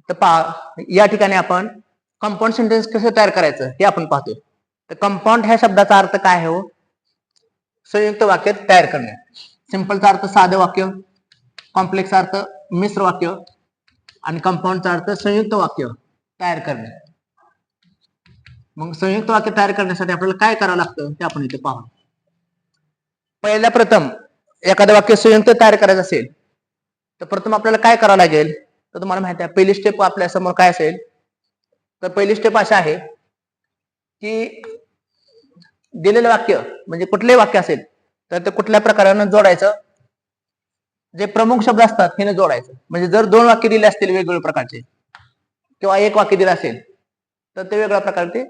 तर पहा या ठिकाणी आपण कंपाऊंड सेंटेन्स कसं तयार करायचं हे आपण पाहतोय. तर कंपाऊंड ह्या शब्दाचा अर्थ काय आहे हो? संयुक्त वाक्य तयार करणे. सिंपलचा अर्थ साधे वाक्य, कॉम्प्लेक्सचा अर्थ मिश्र वाक्य आणि कंपाऊंडचा अर्थ संयुक्त वाक्य तयार करणे. मग संयुक्त वाक्य तयार करण्यासाठी आपल्याला काय करावं लागतं ते आपण इथे पाहू. पहिल्या प्रथम एखादं वाक्य संयुक्त तयार करायचं असेल तर प्रथम आपल्याला काय करावं लागेल? तर तुम्हाला माहिती आहे पहिली स्टेप आपल्या समोर काय असेल? तर पहिली स्टेप अशी आहे की दिलेलं वाक्य म्हणजे कुठलंही वाक्य असेल तर ते कुठल्या प्रकारानं जोडायचं? जे प्रमुख शब्द असतात हे जोडायचं. म्हणजे जर दोन वाक्य दिले असतील वेगवेगळ्या प्रकारचे किंवा एक वाक्य दिलं असेल तर ते वेगळ्या प्रकारे ते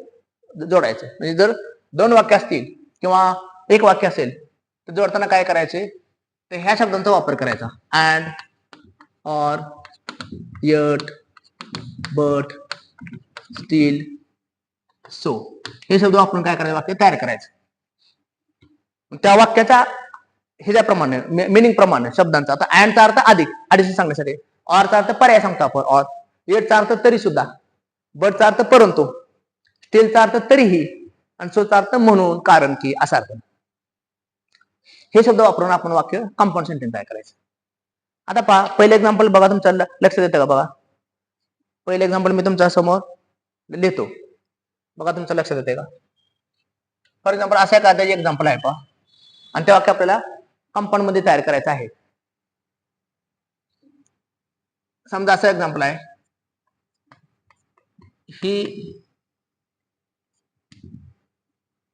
जोडायचं. म्हणजे जर दोन वाक्य असतील किंवा एक वाक्य असेल तर जोडताना काय करायचे? तर ह्या शब्दांचा वापर करायचा. And, or, yet, but, steel, so हे शब्द वापरून काय करायचं? वाक्य तयार करायचं. त्या वाक्याच्या ह्याच्याप्रमाणे मिनिंग प्रमाणे शब्दांचा. आता अँडचा अर्थ अधिक, अधिक सांगण्यासाठी. ऑरचा अर्थ पर्याय सांगतो आपण, ऑर. येटचा अर्थ तरी सुद्धा. बटचा अर्थ परंतु. स्टीलचा अर्थ तरीही. आणि सोचा अर्थ म्हणून, कारण की असा अर्थ. हे शब्द वापरून आपण वाक्य कंपाऊंड सेंटेन्स तयार करायचं. आता पहा पहिलं एक्झाम्पल बघा, तुमच्या लक्षात येतं का बघा. पहिलं एक्झाम्पल मी तुमच्या समोर लिहितो बघा, तुमच्या लक्षात येते का? फॉर एक्झाम्पल अशा एखादं एक्झाम्पल आहे पहा आणि ते वाक्य आपल्याला कंपाऊंड मध्ये तयार करायचं आहे. समजा असं एक्झाम्पल आहे, ही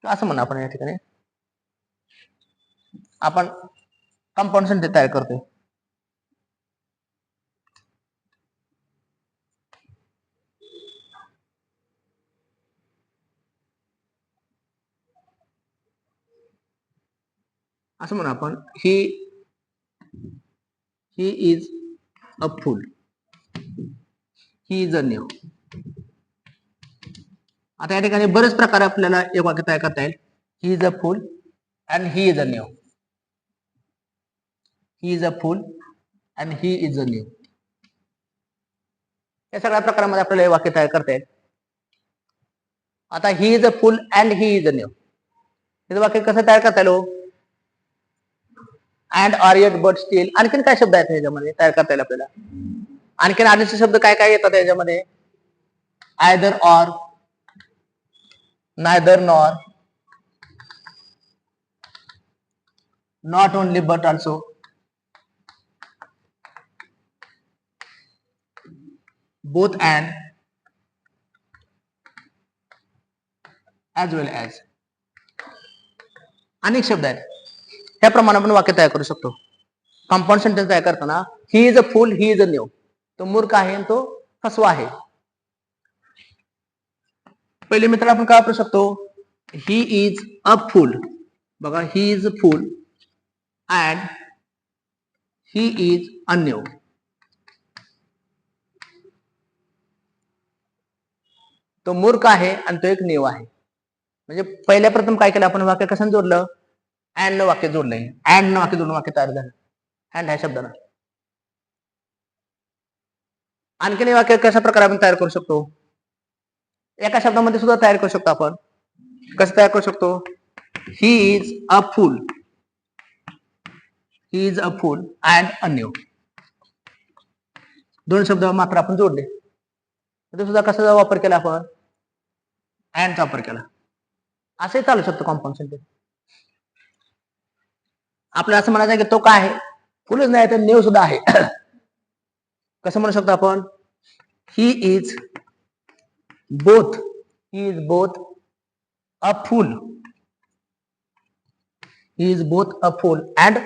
असं म्हणा आपण या ठिकाणी आपण कंपाऊंड सेंटेन्स तयार करतोय. असं म्हणा आपण, he is a fool, he is a new. आता या ठिकाणी बरेच प्रकारे आपल्याला एक वाक्य तयार करता येईल. He is a fool and he is a new. He is a fool and he is a new. या सगळ्या प्रकारामध्ये आपल्याला हे वाक्य तयार करता येईल. आता he is a fool and he is a new हे वाक्य कसं तयार करता येईल? And, or, yet, but, still. आणखीन काय शब्द आहेत ह्याच्यामध्ये तयार करता येईल आपल्याला? आणखीन आधीचे शब्द काय काय येतात याच्यामध्ये? Either, or, neither, nor, not only but also, both and, as well as. अनेक शब्द आहेत. त्याप्रमाणे आपण वाक्य तयार करू शकतो. कंपाऊंड सेंटेन्स तयार करताना he is a fool, he is a new. तो मूर्ख आहे आणि तो फसवा आहे. पहिले मित्र आपण काय वापरू शकतो? He is a fool. बघा, he is a fool and he is a new. तो मूर्ख आहे आणि तो एक न्यू आहे. म्हणजे पहिल्या प्रथम काय केलं आपण? वाक्य कसं जोडलं? अँड न वाक्य जोडलंय. अँड न वाक्य जोडून वाक्य तयार झालं अँड ह्या शब्दाला. आणखीन वाक्य कशा प्रकारे आपण तयार करू शकतो? एका शब्दामध्ये सुद्धा तयार करू शकतो आपण. कसं तयार करू शकतो? He is a fool, he is a fool and a new. दोन शब्द मात्र आपण जोडले. ते सुद्धा कसा वापर केला आपण? अँडचा वापर केला. असे चालू शकतो कंपाऊंड सेंटेन्स. आपल्याला असं म्हणायचं की तो काय आहे? फुलच नाही तर न्यू सुद्धा आहे. कसं म्हणू शकतो आपण? He is both, he is both a fool, he is both a fool and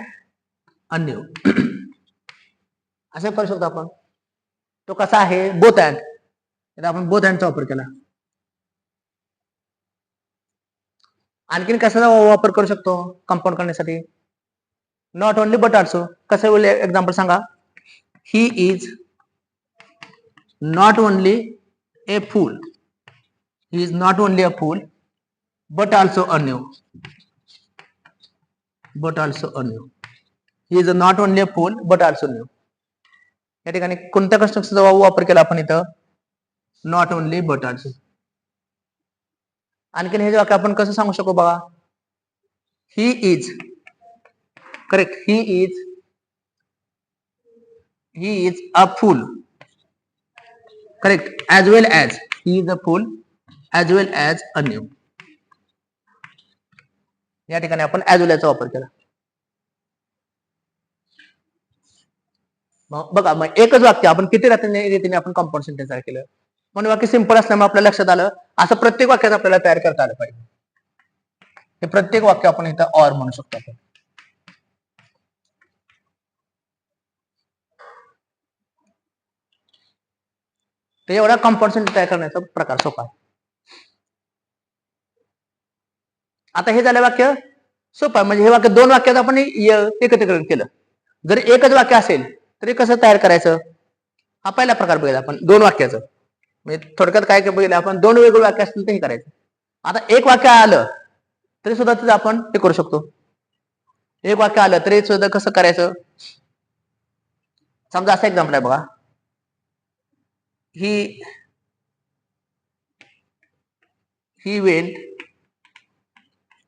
a new. असं करू शकतो आपण. तो कसा आहे? Both and. आपण बोथ अँडचा वापर केला. आणखीन कशाचा वापर करू शकतो कंपाऊंड करण्यासाठी? Not only but also. कसं बोलले एक्झाम्पल सांगा? He is not only a fool, he is not only a fool but also a new, but also a new. He is not only a fool but also new. या ठिकाणी कोणत्या कन्स्ट्रक्शनचा वापर केला आपण इथं? Not only but also. आणखीन हे वाक्य आपण कसं सांगू शकू बघा? He is correct. He is a fool. Correct. As well as he is a fool as well as a new. या ठिकाणी आपण ऍज वेल ऍजचा वापर केला. बघा मग एकच वाक्य आपण किती रीतीने आपण कंपाऊंड सेंटेन्स तयार केलं. म्हणून वाक्य सिंपल असल्यामुळे आपल्या लक्षात आलं असं प्रत्येक वाक्यात आपल्याला तयार करता आलं पाहिजे. हे प्रत्येक वाक्य आपण इथं ऑर म्हणू शकतो आपण. तर एवढा कंपाऊंड सेंटेन्स तयार करण्याचा प्रकार सोपा आहे. आता हे झालं वाक्य सोपं. म्हणजे हे वाक्य दोन वाक्यात आपण एकत्रीकरण केलं. जर एकच वाक्य असेल तरी कसं तयार करायचं? हा पहिला प्रकार बघितला आपण दोन वाक्याचं. म्हणजे थोडक्यात काय बघितलं आपण? दोन वेगवेगळे वाक्य असतील तर हे करायचं. आता एक वाक्य आलं तरी सुद्धा तिथं आपण ते करू शकतो. एक वाक्य आलं तरी सुद्धा कसं करायचं? समजा असं एक्झाम्पल आहे बघा. He went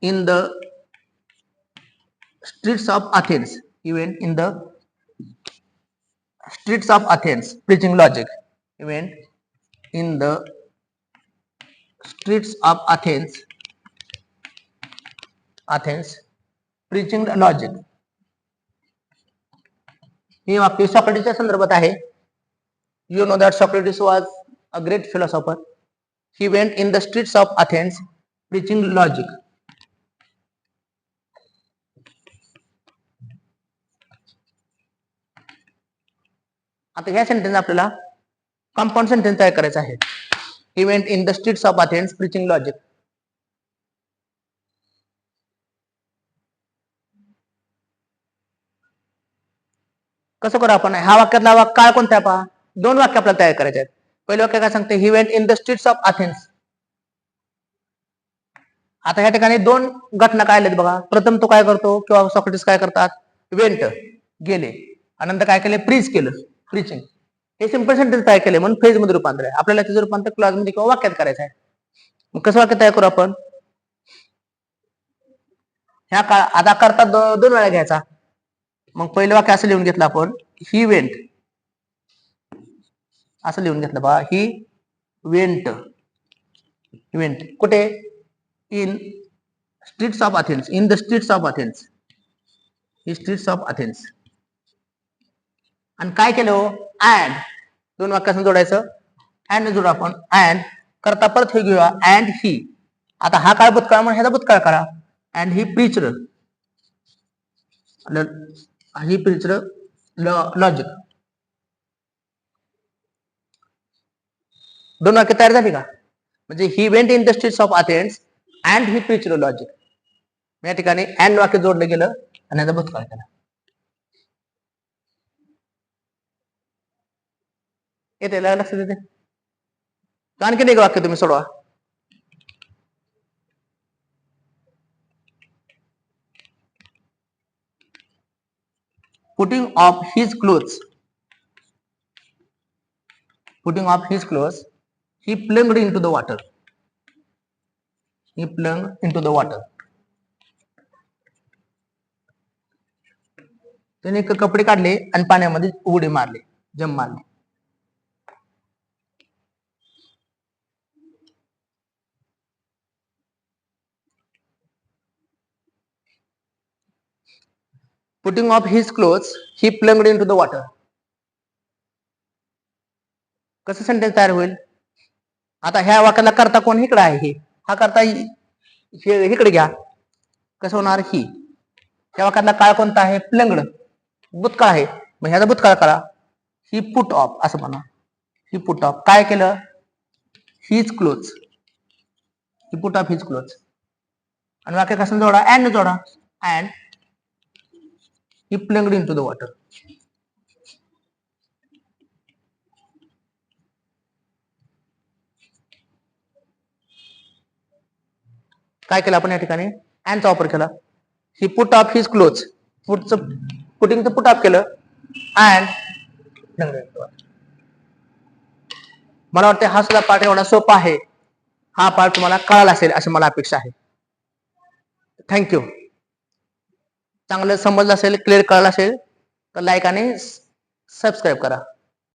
in the streets of Athens. He went in the streets of Athens preaching logic. He went in the streets of Athens preaching logic. हे वाक्य सॉक्रेटिसच्या संदर्भात आहे. You know that Socrates was a great philosopher. He went in the streets of Athens preaching logic. आता ह्या sentence आपल्याला compound sentence तयार करायचं आहे. He went in the streets of Athens preaching logic. कसं करू आपण? ह्या वाक्यातला काळ कोणता पहा? दोन वाक्य आपल्याला तयार करायचे आहेत. पहिलं वाक्य काय सांगते? ही went in the streets of Athens. आता ह्या ठिकाणी दोन घटना काय आल्यात बघा. प्रथम तो काय करतो किंवा सॉक्रेटिस काय करतात? वेंट गेले. नंतर काय केले? प्रीच केलं. प्रीचिंग. हे सिंपल सेंटेन्स तयार केले म्हणून फेज मध्ये रूपांतर आहे. आपल्याला त्याचं रूपांतर क्लॉज मध्ये किंवा वाक्यात करायचं आहे. मग कसं वाक्य तयार करू आपण? ह्या काळ आता करता दोन वेळा घ्यायचा. मग पहिलं वाक्य असं लिहून घेतलं आपण. ही वेंट असं लिहून घेतलं बघा. ही वेंट कुठे? In streets of Athens. In the streets of Athens. He streets of Athens. आणि काय केलं? ऍड दोन वाक्याचं जोडायचं. अँड जोडू आपण. अँड करता परत हे घेऊया. And he. आता हा काळ भूतकाळ म्हणून ह्याचा भूतकाळ करा. And he preached logic. दोन वाक्य तयार झाली का? म्हणजे he went in the streets of Athens and he preached logic. या ठिकाणी अँड वाक्य जोडलं गेलं आणि ह्याचा भूतकाळ केला. येते लक्षात येते? आणखीन एक वाक्य तुम्ही सोडवा. Putting off his clothes, he plunged into the water. त्याने कपडे काढले आणि पाण्यामध्ये उडी मारली, जंप मारली. Putting off his clothes, he plunged into the water. कसं सेंटेन्स तयार होईल? आता ह्या वाक्याला करता कोण? इकडे आहे. हा करता इकडे घ्या. कसं होणार? ही. ह्या वाक्यातला काळ कोणता आहे? प्लंगड. भूतकाळ आहे. मग ह्याचा भूतकाळ करा. ही पुट ऑफ असं म्हणा. ही पुट ऑफ काय केलं? His clothes. ही पुट ऑफ हिज क्लोथ्स. आणि वाक्य कसं जोडा? अँड जोडा. And he plunged into the water. काय केलं आपण या ठिकाणी? अँडचा वापर केला. He put off his clothes. पुटिंगचं पुट ऑफ केलं. अँड मला वाटतं हा सुद्धा पाठ एवढा सोपा आहे, हा पाठ तुम्हाला कळाला असेल अशी मला अपेक्षा आहे. थँक्यू. चांगलं समजलं असेल, क्लिअर कळलं असेल तर लाईक आणि सबस्क्राईब करा.